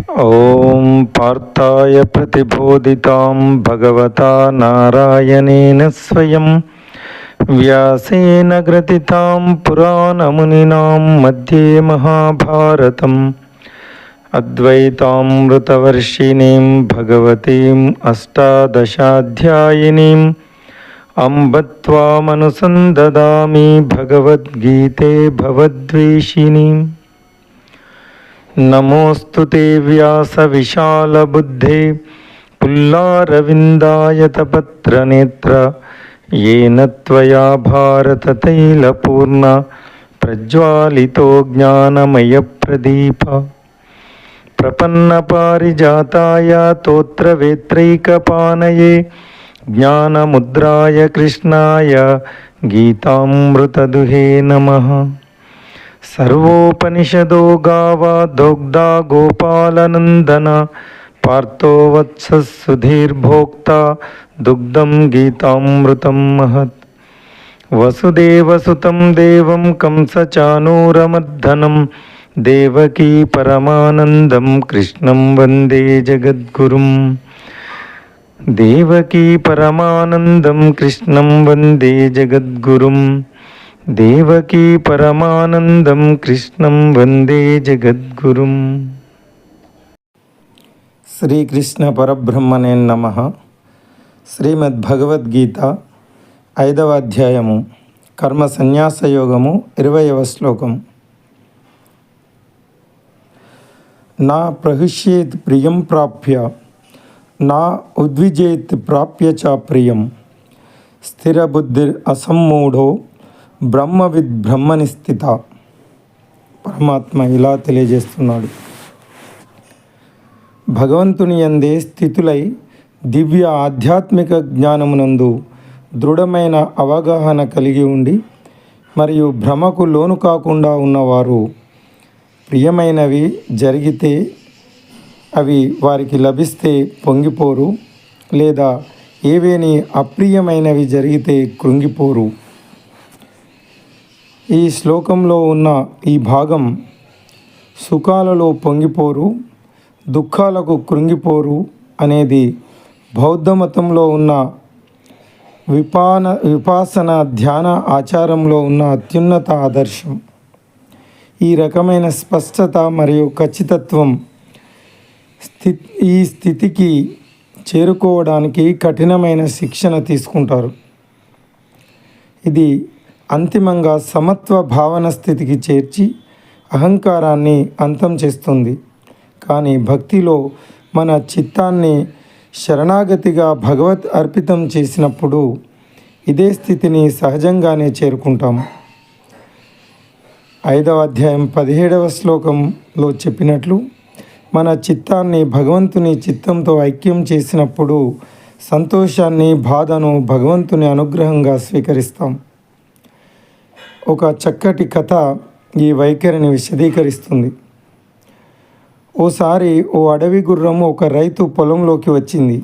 ॐ पार्थाय प्रतिबोधितां भगवता नारायणेन स्वयं व्यासेन ग्रथितां पुराणमुनिनां मध्ये महाभारतम् अद्वैतामृतवर्षिणीं भगवतीम् अष्टादशाध्यायिनीम् अम्ब त्वामनुसन्ददामि भगवद्गीते भवद्वेषिणीम्। नमोऽस्तु ते व्यासविशालबुद्धे पुल्लारविन्दायतपत्रनेत्र येन त्वया भारततैलपूर्ण प्रज्वालितो ज्ञानमयप्रदीप। प्रपन्नपारिजाताय तोत्रवेत्रैकपानये ज्ञानमुद्राय कृष्णाय गीतामृतदुहे नमः। सर्वोपनिषदो गावा दोग्धा गोपालनन्दन पार्थो वत्सः सुधीर्भोक्ता दुग्धं गीतामृतं महत्। वसुदेवसुतं देवं कंसचाणूरमर्दनं देवकी परमानन्दं कृष्णं वन्दे जगद्गुरुं। देवकी परमानन्दं कृष्णं वन्दे जगद्गुरुं। देवकी परमानंदं कृष्णं वंदे जगद्गुरुं। శ్రీకృష్ణ పరబ్రహ్మణే నమః. శ్రీమద్భగవద్గీత 5వ అధ్యాయము కర్మ సన్యాస యోగము 20వ శ్లోకం. నా ప్రహృష్యేత్ ప్రియం ప్రాప్య నా ఉద్విజేత్ ప్రాప్య చ ప్రియం స్థిరబుద్ధిర్ అసమ్మూఢో బ్రహ్మవిద్ బ్రహ్మని స్థిత. పరమాత్మ ఇలా తెలియజేస్తున్నాడు. భగవంతుని యందే స్థితులై దివ్య ఆధ్యాత్మిక జ్ఞానమునందు దృఢమైన అవగాహన కలిగి ఉండి మరియు భ్రమకు లోను కాకుండా ఉన్నవారు ప్రియమైనవి జరిగితే అవి వారికి లభిస్తే పొంగిపోరు, లేదా ఏవేని అప్రియమైనవి జరిగితే కృంగిపోరు. ఈ శ్లోకంలో ఉన్న ఈ భాగం సుఖాలలో పొంగిపోరు, దుఃఖాలకు కృంగిపోరు అనేది బౌద్ధ మతంలో ఉన్న విపాసన ధ్యాన ఆచారంలో ఉన్న అత్యున్నత ఆదర్శం. ఈ రకమైన స్పష్టత మరియు ఖచ్చితత్వం ఈ స్థితికి చేరుకోవడానికి కఠినమైన శిక్షణ తీసుకుంటారు. ఇది అంతిమంగా సమత్వ భావన స్థితికి చేర్చి అహంకారాన్ని అంతం చేస్తుంది. కానీ భక్తిలో మన చిత్తాన్ని శరణాగతిగా భగవత్ అర్పితం చేసినప్పుడు ఇదే స్థితిని సహజంగానే చేరుకుంటాము. 5వ అధ్యాయం 17వ శ్లోకంలో చెప్పినట్లు మన చిత్తాన్ని భగవంతుని చిత్తంతో ఐక్యం చేసినప్పుడు సంతోషాన్ని, బాధను భగవంతుని అనుగ్రహంగా స్వీకరిస్తాం. ఒక చక్కటి కథ ఈ వైఖరిని విశదీకరిస్తుంది. ఓసారి ఓ అడవి గుర్రం ఒక రైతు పొలంలోకి వచ్చింది.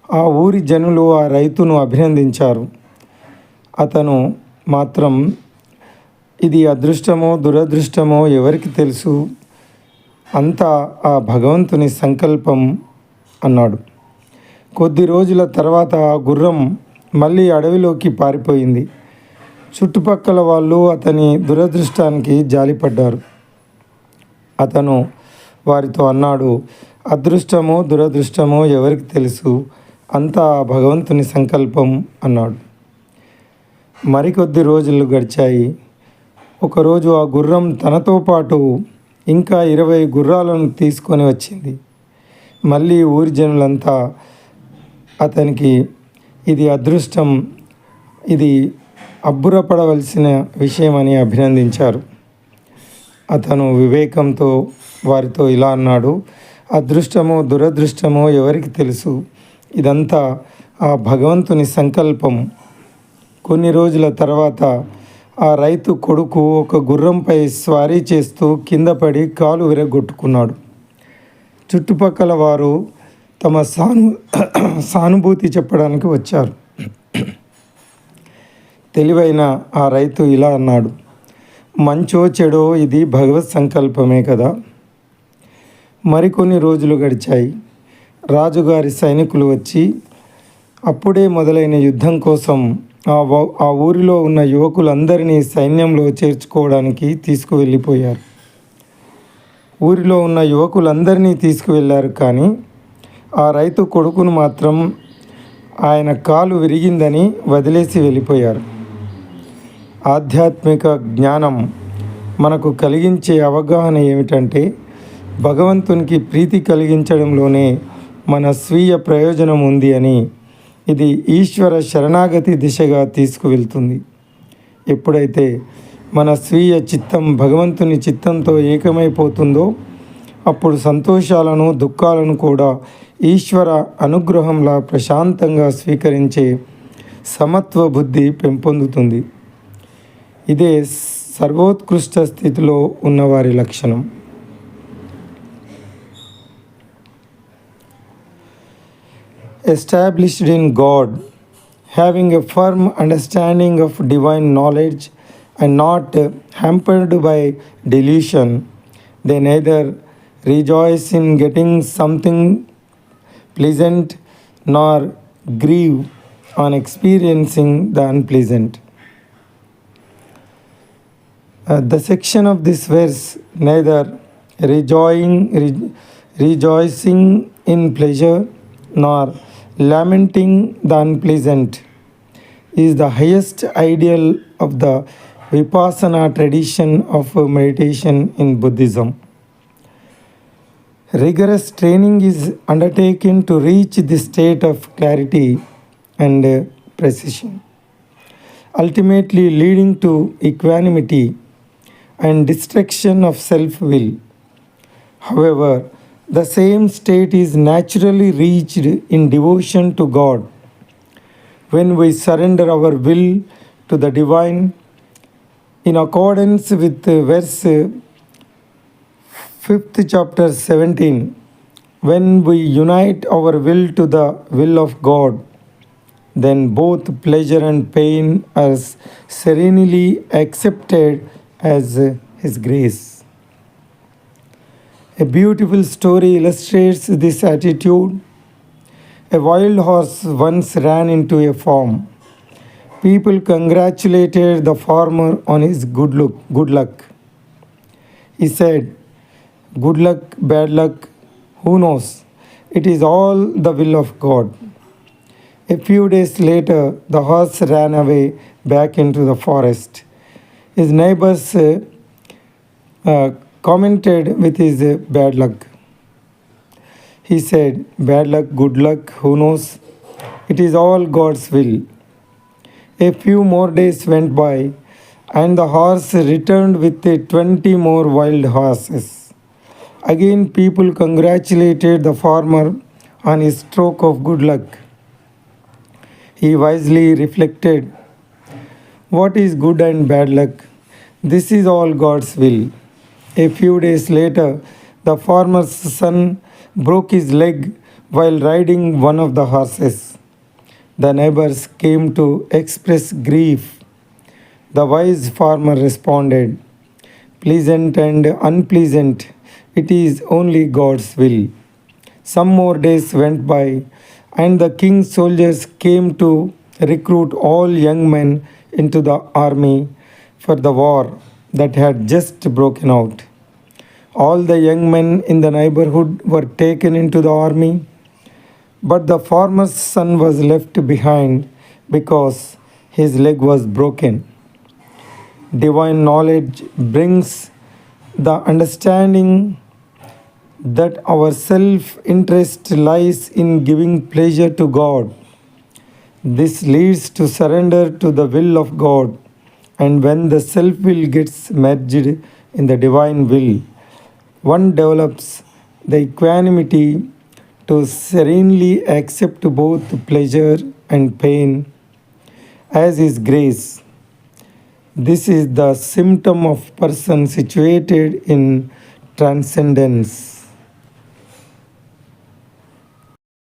ఆ ఊరి జనులు ఆ రైతును అభినందించారు. అతను మాత్రం ఇది అదృష్టమో దురదృష్టమో ఎవరికి తెలుసు, అంతా ఆ భగవంతుని సంకల్పం అన్నాడు. కొద్ది రోజుల తర్వాత ఆ గుర్రం మళ్ళీ అడవిలోకి పారిపోయింది. చుట్టుపక్కల వాళ్ళు అతని దురదృష్టానికి జాలిపడ్డారు. అతను వారితో అన్నాడు, అదృష్టమో దురదృష్టమో ఎవరికి తెలుసు, అంతా భగవంతుని సంకల్పం అన్నాడు. మరికొద్ది రోజులు గడిచాయి. ఒకరోజు ఆ గుర్రం తనతో పాటు ఇంకా 20 గుర్రాలను తీసుకొని వచ్చింది. మళ్ళీ ఊరి జనులంతా అతనికి ఇది అదృష్టం, ఇది అబ్బురపడవలసిన విషయమని అభినందించారు. అతను వివేకంతో వారితో ఇలా అన్నాడు, అదృష్టమో దురదృష్టమో ఎవరికి తెలుసు, ఇదంతా ఆ భగవంతుని సంకల్పం. కొన్ని రోజుల తర్వాత ఆ రైతు కొడుకు ఒక గుర్రంపై స్వారీ చేస్తూ కింద పడి కాలు విరగొట్టుకున్నాడు. చుట్టుపక్కల వారు తమ సానుభూతి చెప్పడానికి వచ్చారు. తెలివైన ఆ రైతు ఇలా అన్నాడు, మంచో చెడో ఇది భగవత్ సంకల్పమే కదా. మరికొన్ని రోజులు గడిచాయి. రాజుగారి సైనికులు వచ్చి అప్పుడే మొదలైన యుద్ధం కోసం ఆ ఊరిలో ఉన్న యువకులందరినీ సైన్యంలో చేర్చుకోవడానికి తీసుకువెళ్ళిపోయారు. ఊరిలో ఉన్న యువకులందరినీ తీసుకువెళ్ళారు, కానీ ఆ రైతు కొడుకును మాత్రం ఆయన కాలు విరిగిందని వదిలేసి వెళ్ళిపోయారు. ఆధ్యాత్మిక జ్ఞానం మనకు కలిగించే అవగాహన ఏమిటంటే, భగవంతునికి ప్రీతి కలిగించడంలోనే మన స్వీయ ప్రయోజనం ఉంది అని. ఇది ఈశ్వర శరణాగతి దిశగా తీసుకువెళ్తుంది. ఎప్పుడైతే మన స్వీయ చిత్తం భగవంతుని చిత్తంతో ఏకమైపోతుందో అప్పుడు సంతోషాలను దుఃఖాలను కూడా ఈశ్వర అనుగ్రహంలా ప్రశాంతంగా స్వీకరించే సమత్వ బుద్ధి పెంపొందుతుంది. ఇదే సర్వోత్కృష్ట స్థితిలో ఉన్నవారి లక్షణం. Established in God, having a firm understanding of divine knowledge and not hampered by delusion, they neither rejoice in getting something pleasant nor grieve on experiencing the unpleasant. The section of this verse, neither rejoicing in pleasure nor lamenting the unpleasant, is the highest ideal of the Vipassana tradition of meditation in Buddhism. Rigorous training is undertaken to reach this state of clarity and precision, ultimately leading to equanimity and destruction of self-will. However, the same state is naturally reached in devotion to God when we surrender our will to the divine in accordance with verse 5th chapter 17. When we unite our will to the will of God, then both pleasure and pain are serenely accepted as His grace. A beautiful story illustrates this attitude. A wild horse once ran into a farm. People congratulated the farmer on his good luck. He said, "Good luck, bad luck, who knows? It is all the will of God." A few days later, the horse ran away back into the forest. His neighbors commented with his bad luck. He said, "Bad luck, good luck, who knows? It is all God's will." A few more days went by, and the horse returned with 20 more wild horses. Again, people congratulated the farmer on his stroke of good luck. He wisely reflected, "What is good and bad luck? This is all God's will." A few days later, the farmer's son broke his leg while riding one of the horses. The neighbors came to express grief. The wise farmer responded, "Pleasant and unpleasant, it is only God's will." Some more days went by, and the king's soldiers came to recruit all young men into the army for the war that had just broken out. All the young men in the neighborhood were taken into the army, but the farmer's son was left behind because his leg was broken. Divine knowledge brings the understanding that our self-interest lies in giving pleasure to God. This leads to surrender to the will of God, and when the self-will gets merged in the divine will, one develops the equanimity to serenely accept both pleasure and pain as His grace. This is the symptom of person situated in transcendence.